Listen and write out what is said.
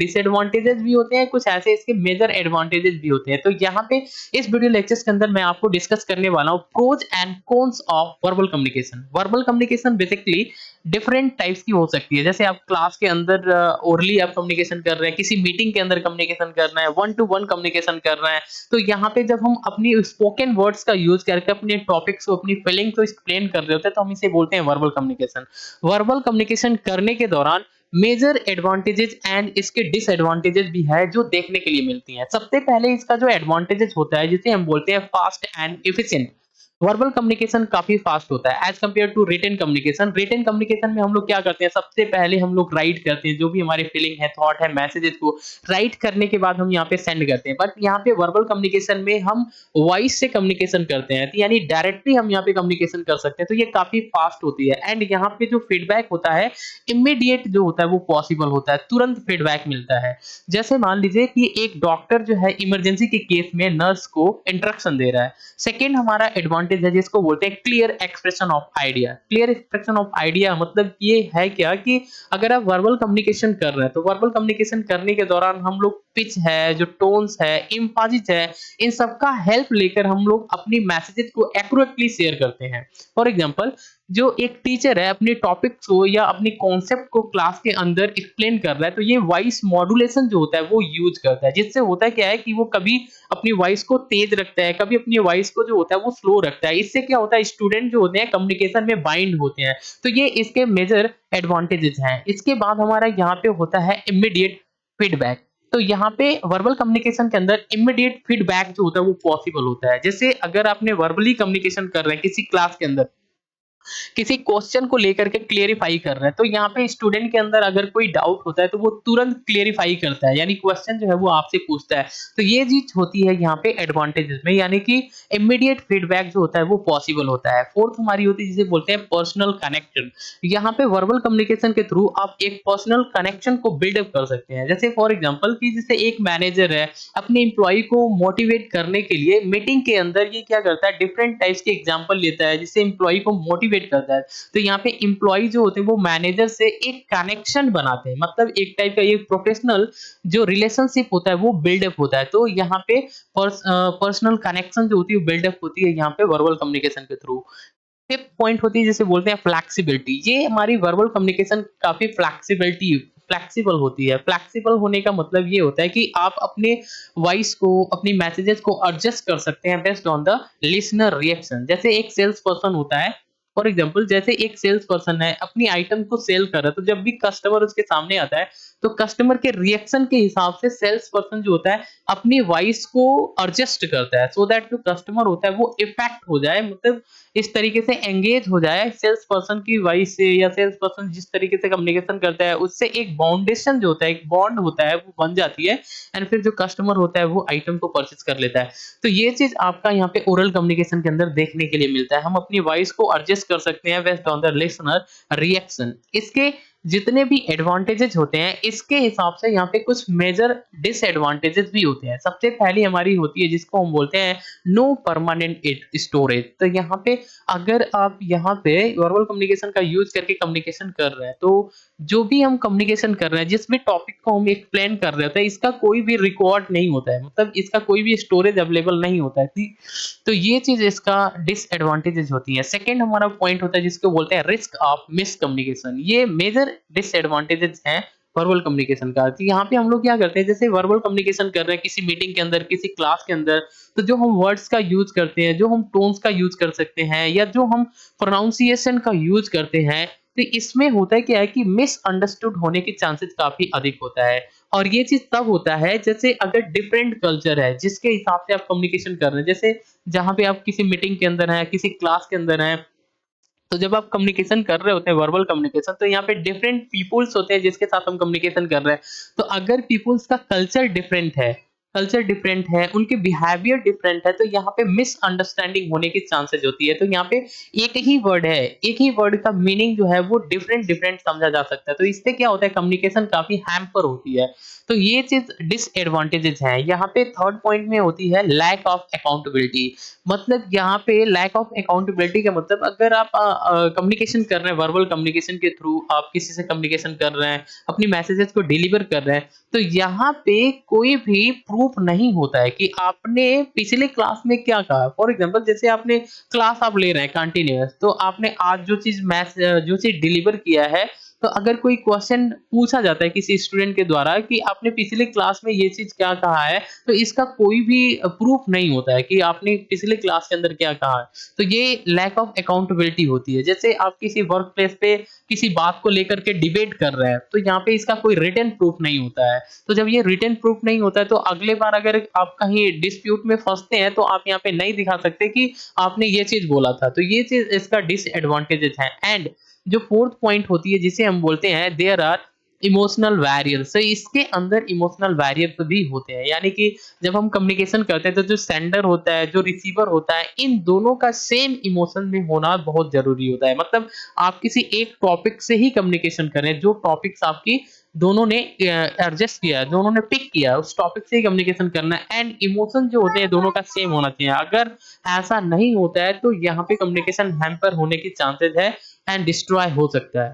Disadvantages भी होते हैं, कुछ ऐसे इसके मेजर एडवांटेजेस भी होते हैं। तो यहाँ पे इस वीडियो लेक्चर्स के अंदर मैं आपको डिस्कस करने वाला हूँ pros and cons of verbal communication. Verbal communication basically different types की हो सकती है, जैसे आप क्लास के अंदर ओरली आप कम्युनिकेशन कर रहे हैं, किसी मीटिंग के अंदर कम्युनिकेशन कर रहे हैं, वन टू वन कम्युनिकेशन कर रहे हैं। तो यहाँ पे जब हम अपनी स्पोकन वर्ड्स का यूज करके अपने टॉपिक्स को, अपनी फीलिंग को एक्सप्लेन कर रहे होते हैं, तो हम इसे बोलते हैं वर्बल कम्युनिकेशन। वर्बल कम्युनिकेशन करने के दौरान मेजर एडवांटेजेस एंड इसके डिसएडवांटेजेस भी है जो देखने के लिए मिलती हैं। सबसे पहले इसका जो एडवांटेजेस होता है जिसे हम बोलते हैं fast and efficient. Verbal communication काफी फास्ट होता है as compared to written communication. Written communication में हम लोग क्या करते हैं, सबसे पहले हम लोग राइट करते हैं, जो भी हमारे फीलिंग है, थॉट है, मैसेजेस को राइट करने के बाद हम यहाँ पे सेंड करते हैं। बट यहाँ पे वर्बल कम्युनिकेशन में हम वॉइस से कम्युनिकेशन करते हैं, यानी डायरेक्टली हम यहाँ पे कम्युनिकेशन कर सकते हैं। तो ये काफी फास्ट होती है एंड यहाँ पे जो फीडबैक होता है इमीडिएट जो होता है वो पॉसिबल होता है, तुरंत फीडबैक मिलता है। जैसे मान लीजिए कि एक डॉक्टर जो है इमरजेंसी के केस में नर्स को इंस्ट्रक्शन दे रहा है। सेकेंड हमारा एडवांटेज है जिसको बोलते हैं clear expression of idea. Clear expression of idea मतलब ये है क्या कि अगर आप वर्बल कम्युनिकेशन कर रहे हैं तो वर्बल कम्युनिकेशन करने के दौरान हम लोग पिच है, जो टोन्स है, इम्फासिस है, इन सब का हेल्प लेकर हम लोग अपनी मैसेजेस को एक्यूरेटली शेयर करते हैं। फॉर एग्जांपल, जो एक टीचर है अपने टॉपिक को या अपनी कॉन्सेप्ट को क्लास के अंदर एक्सप्लेन कर रहा है, तो ये वॉइस मॉड्यूलेशन जो होता है वो यूज करता है, जिससे होता है क्या है कि वो कभी अपनी वॉइस को तेज रखता है, कभी अपनी वॉइस को जो होता है वो स्लो रखता है। इससे क्या होता है, स्टूडेंट जो होते हैं कम्युनिकेशन में बाइंड होते हैं। तो ये इसके मेजर एडवांटेजेस हैं। इसके बाद हमारा यहाँ पे होता है इमीडिएट फीडबैक। तो यहाँ पे वर्बल कम्युनिकेशन के अंदर इमीडिएट फीडबैक जो होता है वो पॉसिबल होता है। जैसे अगर आपने वर्बली कम्युनिकेशन कर रहे हैं किसी क्लास के अंदर, किसी क्वेश्चन को लेकर के क्लेरिफाई कर रहा है, तो यहाँ पे स्टूडेंट के अंदर अगर कोई डाउट होता है तो वो तुरंत क्लेरिफाई करता है, यानी क्वेश्चन जो है वो आपसे पूछता है। तो ये चीज होती है यहाँ पे एडवांटेजेस में, यानी कि इमीडिएट फीडबैक जो होता है वो पॉसिबल होता है। फोर्थ हमारी होती है जिसे बोलते हैं पर्सनल कनेक्शन। यहाँ पे वर्बल कम्युनिकेशन के थ्रू आप एक पर्सनल कनेक्शन को बिल्डअप कर सकते हैं। जैसे फॉर एग्जाम्पल कि जैसे एक मैनेजर है अपने एम्प्लॉय को मोटिवेट करने के लिए मीटिंग के अंदर ये क्या करता है, डिफरेंट टाइप्स के एग्जांपल लेता है जिससे एम्प्लॉय को मोटिवेट करता है। तो यहाँ पे एम्प्लॉय जो होते हैं वो मैनेजर से एक कनेक्शन बनाते हैं, मतलब एक टाइप का ये प्रोफेशनल जो रिलेशनशिप होता है वो बिल्डअप होता है। तो यहाँ पे पर्सनल कनेक्शन जो होती है बिल्डअप होती है यहाँ पे वर्बल कम्युनिकेशन के थ्रू। फिफ्थ पॉइंट होती है जिसे बोलते हैं फ्लेक्सिबिलिटी। ये हमारी वर्बल कम्युनिकेशन काफी फ्लेक्सिबल होती है। फ्लेक्सिबल होने का मतलब ये होता है कि आप अपने वॉइस को, अपनी मैसेजेस को एडजस्ट कर सकते हैं based on the listener reaction. जैसे एक सेल्स पर्सन होता है, फॉर एग्जाम्पल जैसे एक सेल्स पर्सन है अपनी आइटम को सेल कर रहा है, तो जब भी कस्टमर उसके सामने आता है तो कस्टमर के रिएक्शन के हिसाब से सेल्स पर्सन जो होता है अपनी वॉइस को एडजस्ट करता है, सो दैट जो कस्टमर होता है वो इफेक्ट हो जाए, मतलब इस तरीके से एंगेज हो जाए सेल्स पर्सन की वॉइस से, या सेल्स पर्सन जिस तरीके से कम्युनिकेशन करता है उससे एक बाउंडेशन जो होता है, एक बॉन्ड होता है वो बन जाती है एंड फिर जो कस्टमर होता है वो आइटम को परचेज कर लेता है। तो ये चीज आपका यहाँ पे ओरल कम्युनिकेशन के अंदर देखने के लिए मिलता है। हम अपनी वॉइस को एडजस्ट कर सकते हैं based on the listener reaction. इसके जितने भी एडवांटेजेस होते हैं इसके हिसाब से यहाँ पे कुछ मेजर डिसएडवांटेजेस भी होते हैं। सबसे पहली हमारी होती है जिसको हम बोलते हैं नो परमानेंट स्टोरेज। तो यहाँ पे अगर आप यहाँ पे वर्बल कम्युनिकेशन का यूज करके कम्युनिकेशन कर रहे हैं, तो जो भी हम कम्युनिकेशन कर रहे हैं, जिस भी टॉपिक को हम एक्सप्लेन कर रहे होते हैं, इसका कोई भी रिकॉर्ड नहीं होता है, मतलब इसका कोई भी स्टोरेज अवेलेबल नहीं होता है। तो ये चीज इसका डिसएडवांटेजेस होती है। सेकंड हमारा पॉइंट होता है जिसको बोलते हैं रिस्क ऑफ मिस कम्युनिकेशन। ये मेजर डिसएडवांटेजेस हैं वर्बल कम्युनिकेशन का। तो यहाँ पे हम लोग क्या करते हैं, जैसे वर्बल कम्युनिकेशन कर रहे हैं किसी मीटिंग के अंदर, किसी क्लास के अंदर, तो जो हम वर्ड्स का यूज करते हैं, जो हम टोन्स का यूज कर सकते हैं, या जो हम प्रोनाउंसिएशन का यूज करते हैं, तो इसमें होता है क्या है कि मिसअंडरस्टूड होने के चांसेस काफी अधिक होता है। और ये चीज तब होता है जैसे अगर डिफरेंट कल्चर है जिसके हिसाब से आप कम्युनिकेशन कर रहे हैं, जैसे जहां पे आप किसी मीटिंग के अंदर हैं, किसी क्लास के अंदर हैं, तो जब आप कम्युनिकेशन कर रहे होते हैं वर्बल कम्युनिकेशन, तो यहाँ पे डिफरेंट पीपुल्स होते हैं जिसके साथ हम कम्युनिकेशन कर रहे हैं। तो अगर पीपुल्स का कल्चर डिफरेंट है, उनके बिहेवियर डिफरेंट है, तो यहाँ पे मिसअंडरस्टैंडिंग होने की चांसेस होती है। तो यहाँ पे एक ही वर्ड का मीनिंग जो है वो डिफरेंट डिफरेंट समझा जा सकता है। तो इससे क्या होता है, कम्युनिकेशन काफी हैम्पर होती है। तो ये चीज डिसएडवांटेजेस है। यहाँ पे थर्ड पॉइंट में होती है लैक ऑफ अकाउंटेबिलिटी। मतलब यहाँ पे लैक ऑफ अकाउंटेबिलिटी का मतलब, अगर आप कम्युनिकेशन कर रहे हैं वर्बल कम्युनिकेशन के थ्रू, आप किसी से कम्युनिकेशन कर रहे हैं, अपनी मैसेजेस को डिलीवर कर रहे हैं, तो यहाँ पे कोई भी प्रूफ नहीं होता है कि आपने पिछले क्लास में क्या कहा। फॉर एग्जांपल जैसे आपने क्लास आप ले रहे हैं कंटीन्यूअस, तो आपने आज जो चीज़ डिलीवर किया है, तो अगर कोई क्वेश्चन पूछा जाता है किसी स्टूडेंट के द्वारा कि आपने पिछले क्लास में ये चीज़ क्या कहा है, तो इसका कोई भी प्रूफ नहीं होता है कि आपने पिछले क्लास के अंदर क्या कहा है। तो ये लैक ऑफ अकाउंटेबिलिटी होती है। जैसे आप किसी वर्क प्लेस पे किसी बात को लेकर के डिबेट कर रहे हैं, तो यहाँ पे इसका कोई रिटन प्रूफ नहीं होता है। तो जब ये रिटन प्रूफ नहीं होता है, तो अगले बार अगर आप कहीं डिस्प्यूट में फँसते हैं, तो आप यहाँ पे नहीं दिखा सकते कि आपने ये चीज़ बोला था। तो ये चीज़ इसका डिसएडवांटेजेस है। एंड जो फोर्थ पॉइंट होती है जिसे हम बोलते हैं देयर आर इमोशनल बैरियर्स। तो इसके अंदर इमोशनल बैरियर्स भी होते हैं, यानी कि जब हम कम्युनिकेशन करते हैं तो जो सेंडर होता है, जो रिसीवर होता है, इन दोनों का सेम इमोशन में होना बहुत जरूरी होता है। मतलब आप किसी एक टॉपिक से ही कम्युनिकेशन करें, जो टॉपिक्स आपकी दोनों ने एडजस्ट किया है, दोनों ने पिक किया है, उस टॉपिक से ही कम्युनिकेशन करना है। एंड इमोशन जो होते हैं दोनों का सेम होना चाहिए। अगर ऐसा नहीं होता है तो यहाँ पे कम्युनिकेशन हैम्पर होने की चांसेस है एंड डिस्ट्रॉय हो सकता है।